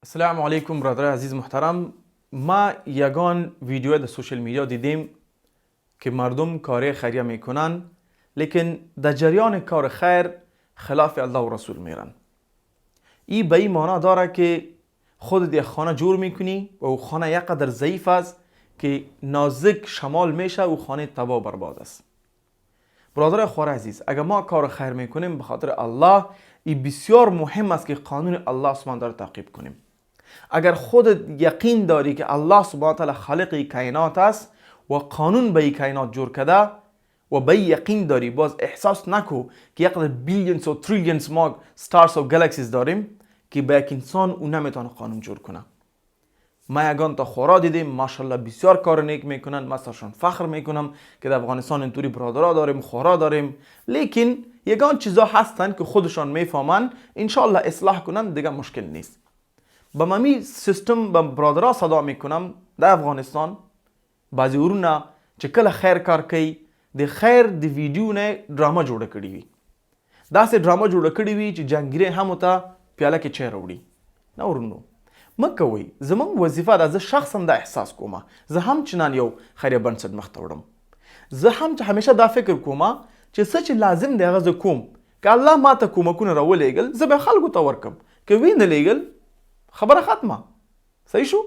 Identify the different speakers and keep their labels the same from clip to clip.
Speaker 1: السلام علیکم برادر عزیز محترم. ما یگان ویدیو در سوشل میدیا دیدیم که مردم کار خیریه میکنن لیکن در جریان کار خیر خلاف الله و رسول میرن. این به این معنا داره که خودت یک خانه جور میکنی و او خانه یک قدر ضعیف است که نازک شمال میشه و خانه تباه و برباد است. برادر خوار عزیز، اگر ما کار خیر میکنیم به خاطر الله، این بسیار مهم است که قانون الله سبحانه را تعقیب کنیم. اگر خودت یقین داری که الله سبحانه تعالی خالق کائنات است و قانون به کائنات جور کرده و به یقین داری، باز احساس نکو که یک بیلیونز و تریلیونز ما ستارز و گالاکسیز داریم که به یک انسان او نمیتونه قانون جور کنه. ما یگان تا خورا دیدیم ماشاءالله بسیار کار نیک میکنن، من سرشان فخر میکنم که در افغانستان اینطوری برادرها داریم، خورا داریم، لیکن یگان چیزا هستن که خودشان میفهمن، انشالله اصلاح کنن، دیگه مشکل نیست. با ممی سیستم با برادرها صدا میکنم در افغانستان بعضی ورونه چې کله خیر کار کوي د خیر د ویډیو نه ډرامه جوړه کړې وي، داسې ډرامه جوړه کړې وي چې جنگیره هم ته پیاله کې چای راوړي. نه ورونو مه کوئ. زمونږ وظیفه ده، زه شخصا دا احساس کوم، زه هم چنان یو خیریه بنسټ مخ ته وړم، زه هم چې همیشه دا فکر کوم چې څه چې لازم دی هغه زه کوم. که الله ما ته کومکونه راولېږل زه به خلکو ته ورکم، که وی نه لیږل خبره ختمه. صحیح شو؟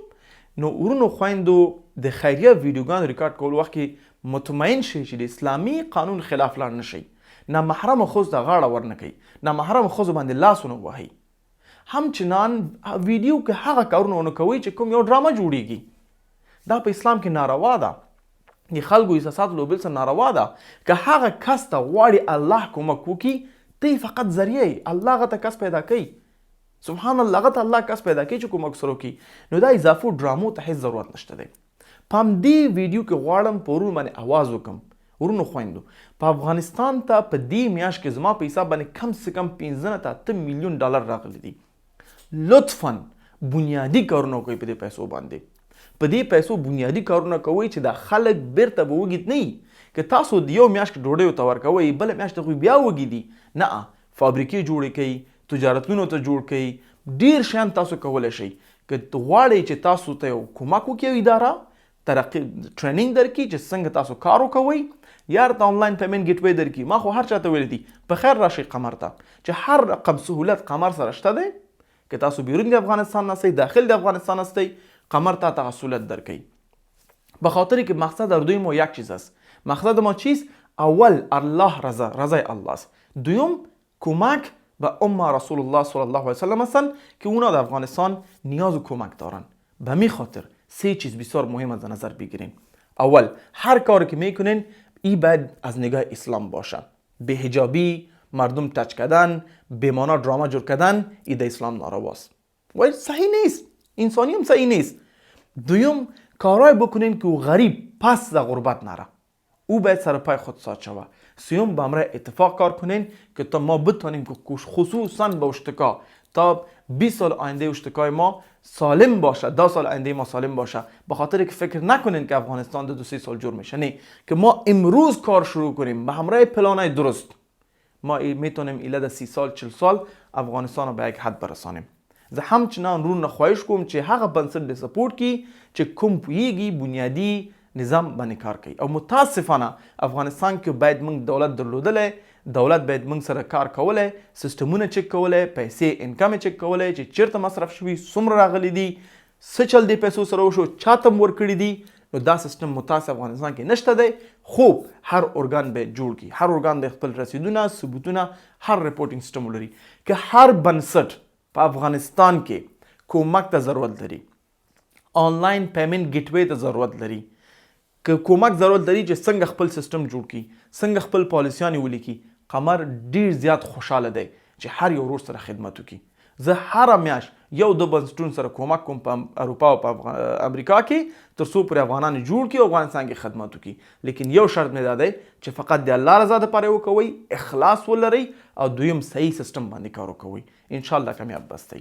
Speaker 1: نو ورونو خویندو د خیریه ویډیوګان ریکارډ کول وخت کې مطمئن شئ چې د اسلامي قانون خلاف لاړ نشئ. نامحرمه ښځو ته غاړه ورنکئ، نامحرمه ښځو باندې لاس ونه وهئ. همچنان ویډیو کې هغه کارونه ونه کوئ چې کوم یو ډرامه جوړیږي. دا په اسلام کې ناروا ده، د خلکو احساسات لوبل سره ناروا ده. که هغه کس ته غواړي الله کومک وکړي، ته فقط ذریعه، الله هغه ته کس پیدا کوي. سبحان الله، هغه ته الله کس پیدا کوي چې کومک سره وکړي. نو دا اضافو ډرامو ته هیڅ ضرورت نشته دی. په همدې ویډیو کې غواړم په ورونو باندې آواز وکړم. ورونو خویندو، په افغانستان ته په دې میاشت کې زما په حساب باندې کم سے کم 15 تا 8 میلیون ډالر راغلي دي. لطفاً بنیادی کارونه کوي په دې پیسو باندې. په دې پیسو بنیادی کارونه کوي چې دا خلک بیرته به وږي نه وي. که تاسو د یو میاشت ډوډۍ ورته ورکوئ، بله میاشت هغوی بیا وږي دي. نه، فابریکې جوړې کوي، تجارتونو ته جوړ کوي، ډیر شیان تاسو کولی شئ. که غواړئ چې تاسو ته یو کومک وکړي اداره، ترقی ټریننګ درکړي چې څنګه تاسو کار وکوئ، یا ته آنلاین پیمنټ ګیټ وی درکړي. ما خو هر چاته ویلی دي په خیر راشئ قمر ته، چې هر رقم سهولت قمر سره شته دی. که تاسو بیرون د افغانستان هستئ، داخل د افغانستان هستئ، قمر ته هغه سهولت درکوي. به خاطر که مقصد در دوی ما یک چیز است. مقصد ما چیست؟ اول الله رضای الله است. دوم کمک به امه رسول الله صلی الله علیه وسلم هستن که اونا در افغانستان نیاز و کمک دارن. به می خاطر سه چیز بسیار مهم از نظر بگیرین. اول، هر کاری که میکنین این باید از نگاه اسلام باشه. به حجابی، مردم تچ کردن، بیمانا دراما جور کردن، این در اسلام نارواست و صحیح نیست، انسانی هم صحیح نیست. دوم، کارهای بکنین که او غریب پس در غربت نره، او باید سر پای خود ساعت شوه. سیوم، به امره اتفاق کار کنین که تا ما بتانیم که خصوصا به اشتکا تا 20 سال آینده اشتکای ما سالم باشه، 10 سال آینده ما سالم باشه. به خاطر که فکر نکنین که افغانستان 2-3 سال جور میشه، نه، که ما امروز کار شروع کنیم به همراه پلانای درست، ما میتونیم ایله در 30 سال 40 سال افغانستان رو به یک حد برسانیم. زه همچنان رون خواهش کوم چې هغه بنسټ د سپورت کی چې کوم پویږي بنیادی نظام باندې کار کوي. او متاسفانه افغانستان کې باید موږ دولت درلودلې، دولت باید موږ سره کار کوله، سیستمونه چک کوله، پیسې انکم چک کوله چې چیرته مصرف شوي، څومره راغلي دي، څه چل دی پیسو سره وشو، چاته ورکړي دي. نو دا سیستم متاسف افغانستان کې نشته دی. خوب هر ارګان به جوړ کی، هر ارګان د خپل رسیدونه، ثبوتونه، هر ریپورټینګ سیستم ولري. که هر بنسټ په افغانستان کې کومک ته ضرورت لري، آنلاین پیمنټ ګیټ وی ته ضرورت لري، که کومک ضرورت لري چې څنګه خپل سیستم جوړ کی، څنګه خپل پالیسیان ولیکي، قمر ډیر زیات خوشاله دی چې هر یو ورور سره خدمت وکړي. زه هر میاشت یو دو بنسټونو سره کومک کوم په اروپا او په امریکا کې، تر څو پر افغانان جوړ کی او افغانستان کې خدمت وکړي. لیکن یو شرط مې دا دی چې فقط د الله رضا لپاره وکوي، اخلاص ولرئ، او دویم صحیح سیستم باندې کار وکوي. ان شاء الله کامیاب بستئ.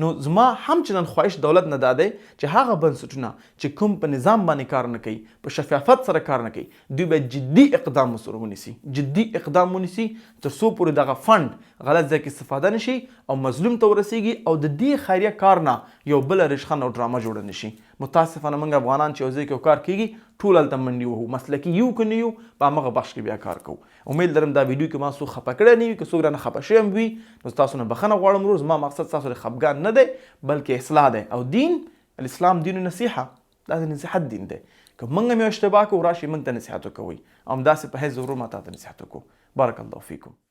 Speaker 1: نو زما هم چې نن خواهش دولت نه دا دی چې هغه بنسټونه چې کوم په نظام باندې کار نه کوي په شفافیت سره کار نه کوي دوی به جدي اقدام ورسره ونیسي جدي اقدام ونیسي تر څو پورې دغه فند غلط ځای کې استفاده نشي او مظلوم ته ورسیږي او د دې خیریه کار نه یو بله رشخند او ډرامه جوړه نشي. متاسفانه موږ افغانان چې یو ځای کې کار کیږي ټول هلته منډې وهو مسلکي یو که نه یو په همغه بخش کې بیا کار کوو. امید لرم دا ویډیو کې ما څوک خفه کړی نه وي که څوک رانه خفه شوی هم وي نو تاسو نه بخښنه غواړم ورور زما مقصد ستاسو د خفګان نه دی بلکې اصلاح دی او دین الاسلام دین نصیحه دا د نصیحت دین دی که موږ هم یو اشتباه کوو راشئ موږ ته نصیحت وکوئ او همداسې په حیث ورور ما تا ته نصیحت وکړو. بارک الله فیکم.